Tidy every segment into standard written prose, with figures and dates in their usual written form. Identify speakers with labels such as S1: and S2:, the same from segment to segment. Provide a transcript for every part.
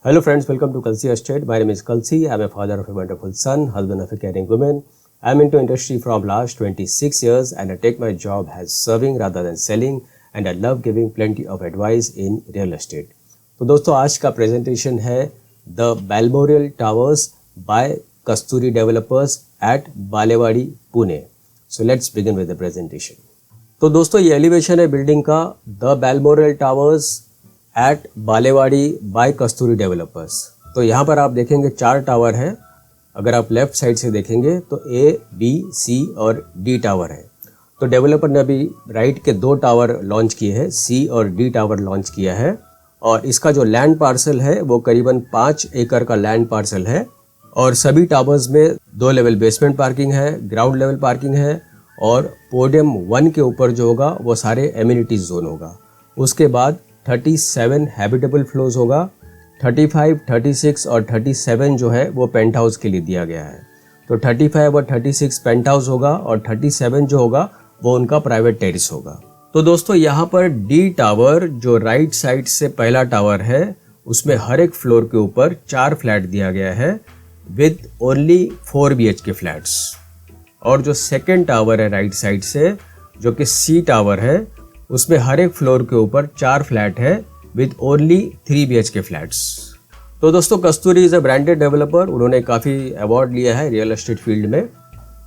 S1: Hello friends, welcome to Kalsi Estate. My name is Kalsi. I am a father of a wonderful son, husband of a caring woman. I am into industry from last 26 years and I take my job as serving rather than selling and I love giving plenty of advice in real estate. तो दोस्तों आज का presentation है the Balmoral towers by Kasturi developers at Balewadi Pune. So let's begin with the presentation. तो दोस्तों ये elevation है building का the Balmoral towers at Balewadi by Kasturi developers. तो यहाँ पर आप देखेंगे 4 टावर हैं. अगर आप लेफ्ट साइड से देखेंगे तो A, B, C और D टावर है. तो डेवलपर ने अभी राइट के 2 टावर लॉन्च किए हैं, C और D टावर लॉन्च किया है. और इसका जो लैंड पार्सल है वो करीबन 5 एकड़ का लैंड पार्सल है. और सभी टावर्स में 2 लेवल बेसमेंट पार्किंग है, ग्राउंड लेवल पार्किंग है और पोडियम 1 के ऊपर जो होगा वो सारे एमिनिटीज जोन होगा. उसके बाद 37 हैबिटेबल फ्लोर्स होगा. 35, 36 और 37 जो है वो पेंट हाउस के लिए दिया गया है. तो 35 और 36 पेंट हाउस होगा और 37 जो होगा वो उनका प्राइवेट टेरिस होगा. तो दोस्तों यहाँ पर डी टावर जो राइट साइड से पहला टावर है उसमें हर एक फ्लोर के ऊपर 4 फ्लैट दिया गया है विद ओनली 4 BHK फ्लैट्स. और जो सेकेंड टावर है राइट साइड से जो कि सी टावर है उसमें हर एक फ्लोर के ऊपर 4 फ्लैट है विद ओनली 3 BHK फ्लैट्स. तो दोस्तों कस्तूरी इज अ ब्रांडेड डेवलपर. उन्होंने काफ़ी अवार्ड लिया है रियल एस्टेट फील्ड में.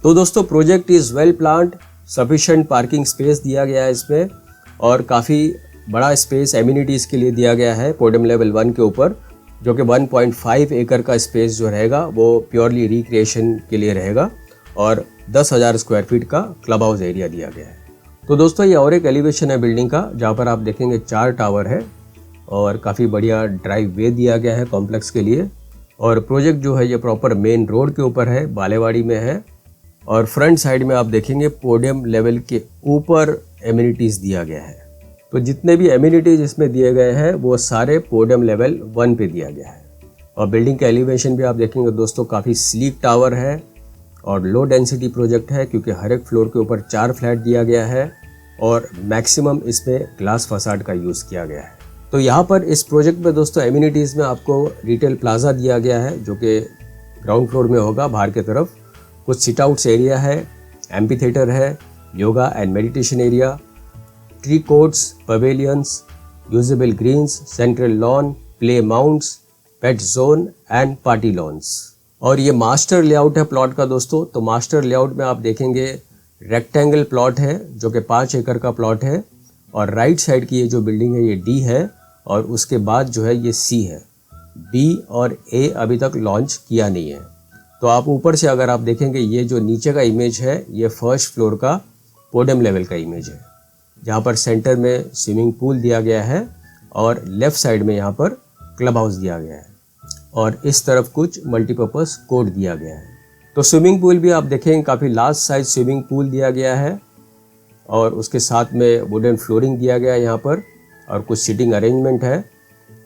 S1: तो दोस्तों project is well planned, sufficient parking space दिया गया है इसमें और काफ़ी बड़ा स्पेस एमिनिटीज़ के लिए दिया गया है पोडियम लेवल 1 के ऊपर, जो कि 1.5 एकड़ का स्पेस जो रहेगा वो प्योरली रिक्रिएशन के लिए रहेगा और 10,000 स्क्वायर फीट का क्लब हाउस एरिया दिया गया है. तो दोस्तों ये और एक एलिवेशन है बिल्डिंग का जहाँ पर आप देखेंगे 4 टावर है और काफ़ी बढ़िया ड्राइव वे दिया गया है कॉम्प्लेक्स के लिए. और प्रोजेक्ट जो है ये प्रॉपर मेन रोड के ऊपर है, बालेवाड़ी में है. और फ्रंट साइड में आप देखेंगे पोडियम लेवल के ऊपर एमिनिटीज़ दिया गया है. तो जितने भी एमिनिटीज़ इसमें दिए गए हैं वो सारे पोडियम लेवल 1 पे दिया गया है. और बिल्डिंग का एलिवेशन भी आप देखेंगे दोस्तों काफ़ी स्लीक टावर है और लो डेंसिटी प्रोजेक्ट है क्योंकि हर एक फ्लोर के ऊपर 4 फ्लैट दिया गया है और मैक्सिमम इसमें ग्लास फसाड का यूज़ किया गया है. तो यहाँ पर इस प्रोजेक्ट में दोस्तों एमिनिटीज़ में आपको रिटेल प्लाजा दिया गया है जो कि ग्राउंड फ्लोर में होगा बाहर की तरफ. कुछ सिट आउट्स एरिया है, एम्पी थिएटर है, yoga and meditation area, tree courts, pavilions, usable greens, central lawn, play mounts, pet zone and party lawns. और ये मास्टर लेआउट है प्लॉट का दोस्तों. तो मास्टर लेआउट में आप देखेंगे रेक्टेंगल प्लॉट है जो कि 5 एकड़ का प्लॉट है और राइट साइड की ये जो बिल्डिंग है ये डी है और उसके बाद जो है ये सी है. बी और ए अभी तक लॉन्च किया नहीं है. तो आप ऊपर से अगर आप देखेंगे ये जो नीचे का इमेज है ये फर्स्ट फ्लोर का पोडियम लेवल का इमेज है जहाँ पर सेंटर में स्विमिंग पूल दिया गया है और लेफ़्ट साइड में यहाँ पर क्लब हाउस दिया गया है और इस तरफ कुछ मल्टीपर्पज़ कोर्ट दिया गया है. तो स्विमिंग पूल भी आप देखेंगे काफ़ी लार्ज साइज स्विमिंग पूल दिया गया है और उसके साथ में वुडन फ्लोरिंग दिया गया है यहाँ पर और कुछ सीटिंग अरेंजमेंट है.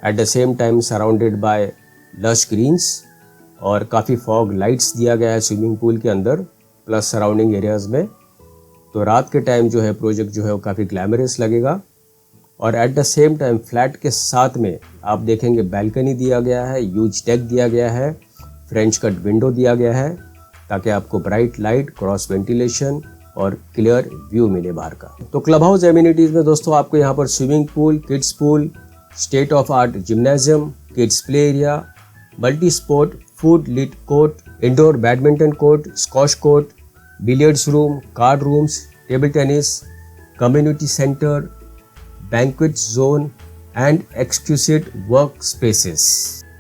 S1: At the same time surrounded by lush greens और काफ़ी फॉग लाइट्स दिया गया है स्विमिंग पूल के अंदर प्लस सराउंडिंग एरियाज़ में. तो रात के टाइम जो है प्रोजेक्ट जो है वो काफ़ी ग्लैमरस लगेगा. और eight the same time flat के साथ में आप देखेंगे बैल्कनी दिया गया है, यूज डेक दिया गया है, फ्रेंच कट विंडो दिया गया है ताकि आपको ब्राइट लाइट, क्रॉस वेंटिलेशन और क्लियर व्यू मिले बाहर का. तो क्लब हाउस एमिनिटीज़ में दोस्तों आपको यहाँ पर swimming pool, kids pool, state of art gymnasium, kids play area, multi sport, food lit court, indoor badminton court, squash court, billiards room, card rooms, table tennis, community centre, banquet zone and exclusive work spaces.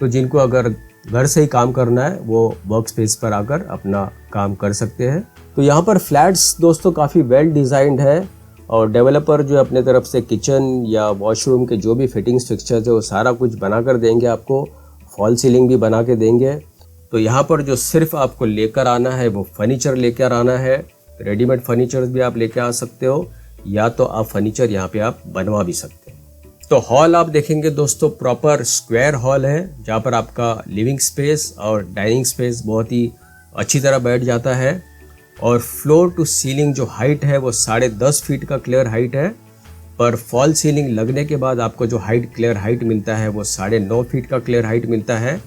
S1: तो जिनको अगर घर से ही काम करना है वो work space पर आकर अपना काम कर सकते हैं. तो यहाँ पर फ्लैट्स दोस्तों काफ़ी वेल डिज़ाइंड है और डेवलपर जो अपने तरफ से किचन या वॉशरूम के जो भी फिटिंग्स फिक्सचर्स है वो सारा कुछ बना कर देंगे आपको. फॉल सीलिंग भी बना के देंगे. तो यहाँ पर जो सिर्फ आपको लेकर आना है वो फर्नीचर लेकर आना है. रेडीमेड फर्नीचर भी आप लेकर आ सकते हो या तो आप फर्नीचर यहाँ पे आप बनवा भी सकते हैं. तो हॉल आप देखेंगे दोस्तों प्रॉपर स्क्वायर हॉल है जहाँ पर आपका लिविंग स्पेस और डाइनिंग स्पेस बहुत ही अच्छी तरह बैठ जाता है. और फ्लोर टू सीलिंग जो हाइट है वो 10.5 फीट का क्लियर हाइट है पर फॉल सीलिंग लगने के बाद आपको जो क्लियर हाइट मिलता है वो 9.5 फीट का क्लियर हाइट मिलता है।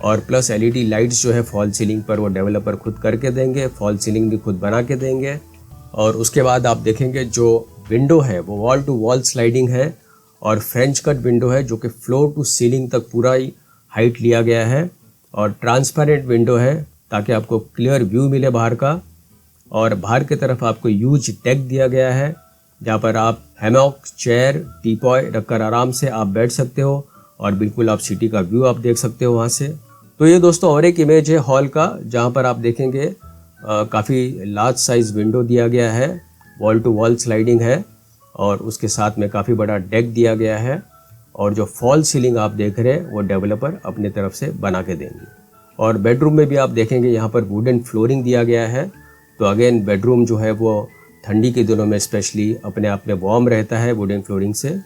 S1: और प्लस LED लाइट्स जो है फॉल सीलिंग पर वो डेवलपर खुद करके देंगे, फॉल सीलिंग भी खुद बना के देंगे। और उसके बाद आप देखेंगे जो विंडो है वो वॉल टू वॉल स्लाइडिंग है और फ्रेंच कट विंडो है जो कि फ्लोर टू सीलिंग तक पूरा ही हाइट लिया गया है। और ट्रांसपेरेंट विंडो है ताकि आपको क्लियर व्यू मिले बाहर का। और बाहर की तरफ आपको ह्यूज डेक दिया गया है जहाँ पर आप हैमॉक, चेयर, टीपॉय रखकर आराम से आप बैठ सकते हो और बिल्कुल आप सिटी का व्यू आप देख सकते हो वहाँ से। तो ये दोस्तों और एक इमेज है हॉल का जहाँ पर आप देखेंगे काफ़ी लार्ज साइज़ विंडो दिया गया है, वॉल टू वॉल स्लाइडिंग है और उसके साथ में काफ़ी बड़ा डेक दिया गया है। और जो फॉल सीलिंग आप देख रहे हैं वो डेवलपर अपनी तरफ से बना के देंगे। और बेडरूम में भी आप देखेंगे यहाँ पर वुडन फ्लोरिंग दिया गया है। तो अगेन बेडरूम जो है वो ठंडी के दिनों में स्पेशली अपने आप में वार्म रहता है वुडन फ्लोरिंग से।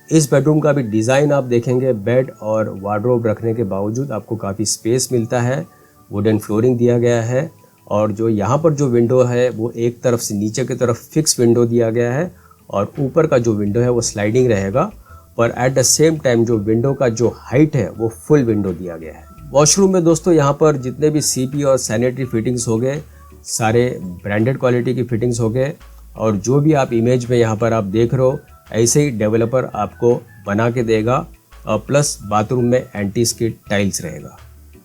S1: इस बेडरूम का भी डिज़ाइन आप देखेंगे, बेड और वार्डरोब रखने के बावजूद आपको काफ़ी स्पेस मिलता है, वुडन फ्लोरिंग दिया गया है। और जो यहाँ पर जो विंडो है वो एक तरफ से नीचे की तरफ फिक्स विंडो दिया गया है और ऊपर का जो विंडो है वो स्लाइडिंग रहेगा। पर एट द सेम टाइम जो विंडो का जो हाइट है वो फुल विंडो दिया गया है। वॉशरूम में दोस्तों यहाँ पर जितने भी CP और सैनिटरी फिटिंग्स हो गए सारे ब्रांडेड क्वालिटी की फिटिंग्स हो गए। और जो भी आप इमेज में यहाँ पर आप देख रहे हो ऐसे ही डेवलपर आपको बना के देगा। और प्लस बाथरूम में एंटी स्किड टाइल्स रहेगा।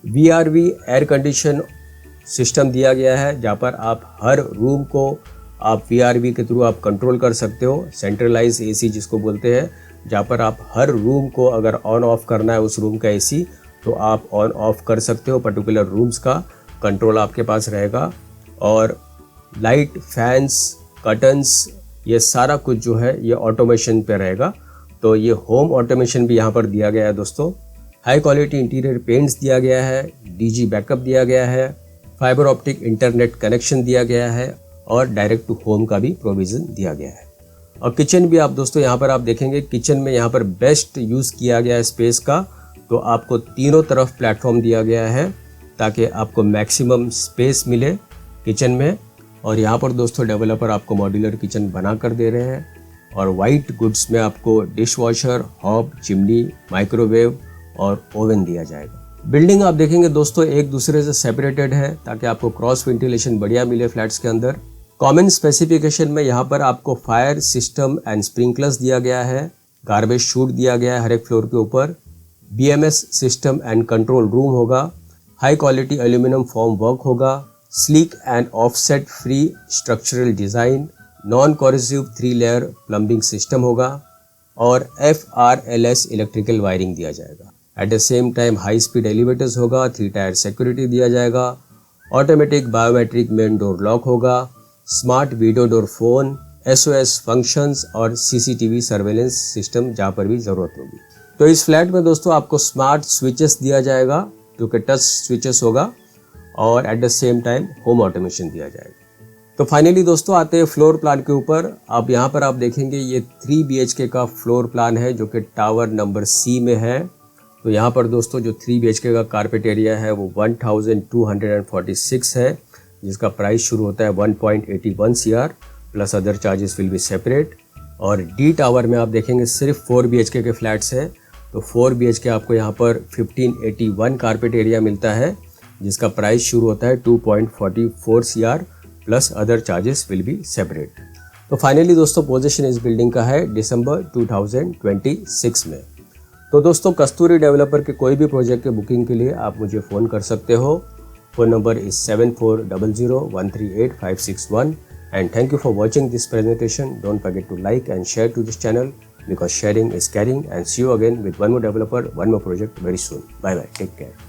S1: VRV एयर कंडीशन सिस्टम दिया गया है जहाँ पर आप हर रूम को आप VRV के थ्रू आप कंट्रोल कर सकते हो, सेंट्रलाइज AC जिसको बोलते हैं, जहाँ पर आप हर रूम को अगर ऑन ऑफ करना है उस रूम का AC तो आप ऑन ऑफ कर सकते हो, पर्टिकुलर रूम्स का कंट्रोल आपके पास रहेगा। और लाइट, फैंस, कर्टन्स ये सारा कुछ जो है ये ऑटोमेशन पे रहेगा। तो ये होम ऑटोमेशन भी यहाँ पर दिया गया है दोस्तों। हाई क्वालिटी इंटीरियर पेंट्स दिया गया है, DG बैकअप दिया गया है, फाइबर ऑप्टिक इंटरनेट कनेक्शन दिया गया है और डायरेक्ट टू होम का भी प्रोविज़न दिया गया है। और किचन भी आप दोस्तों यहाँ पर आप देखेंगे, किचन में यहाँ पर बेस्ट यूज़ किया गया है स्पेस का। तो आपको तीनों तरफ प्लेटफॉर्म दिया गया है ताकि आपको मैक्सिमम स्पेस मिले किचन में। और यहाँ पर दोस्तों डेवलपर आपको मॉड्यूलर किचन बना कर दे रहे हैं। और वाइट गुड्स में आपको dish washer, hob, chimney, microwave और ओवन दिया जाएगा। बिल्डिंग आप देखेंगे दोस्तों एक दूसरे से सेपरेटेड है ताकि आपको क्रॉस वेंटिलेशन बढ़िया मिले फ्लैट्स के अंदर। कॉमन स्पेसिफिकेशन में यहाँ पर आपको फायर सिस्टम एंड स्प्रिंकलर्स दिया गया है, गार्बेज शूट दिया गया है हर एक फ्लोर के ऊपर, BMS system and control room होगा, high quality aluminium form work होगा, sleek and offset free structural design, non corrosive 3 layer plumbing system होगा और FRLS इलेक्ट्रिकल वायरिंग दिया जाएगा। At the same time high speed elevators होगा, 3 tier security दिया जाएगा, automatic biometric main door lock होगा, smart video door phone, SOS functions और CCTV surveillance system जहाँ पर भी ज़रूरत होगी। तो इस फ्लैट में दोस्तों आपको स्मार्ट स्विचेस दिया जाएगा जो कि टच स्विचेस होगा और eight the same time home automation दिया जाएगा। तो फाइनली दोस्तों आते हैं फ्लोर प्लान के ऊपर। आप यहाँ पर आप देखेंगे ये 3 BHK का फ्लोर प्लान है जो कि टावर नंबर C में है। तो यहाँ पर दोस्तों जो 3 BHK का कारपेट एरिया है वो 1246 है जिसका प्राइस शुरू होता है 1.81 CR plus other charges will be separate. और D टावर में आप देखेंगे सिर्फ 4 BHK के फ्लैट्स हैं। तो 4 BHK आपको यहाँ पर 1581 कारपेट एरिया मिलता है जिसका प्राइस शुरू होता है 2.44 CR plus other charges will be separate. तो फाइनली दोस्तों पोजीशन इस बिल्डिंग का है दिसंबर 2026 में। तो दोस्तों कस्तूरी डेवलपर के कोई भी प्रोजेक्ट के बुकिंग के लिए आप मुझे फ़ोन कर सकते हो। Phone number is 7400138561 and thank you for watching this presentation. Don't forget to like and share to this channel because sharing is caring, and see you again with one more developer, one more project very soon. Bye bye. Take care.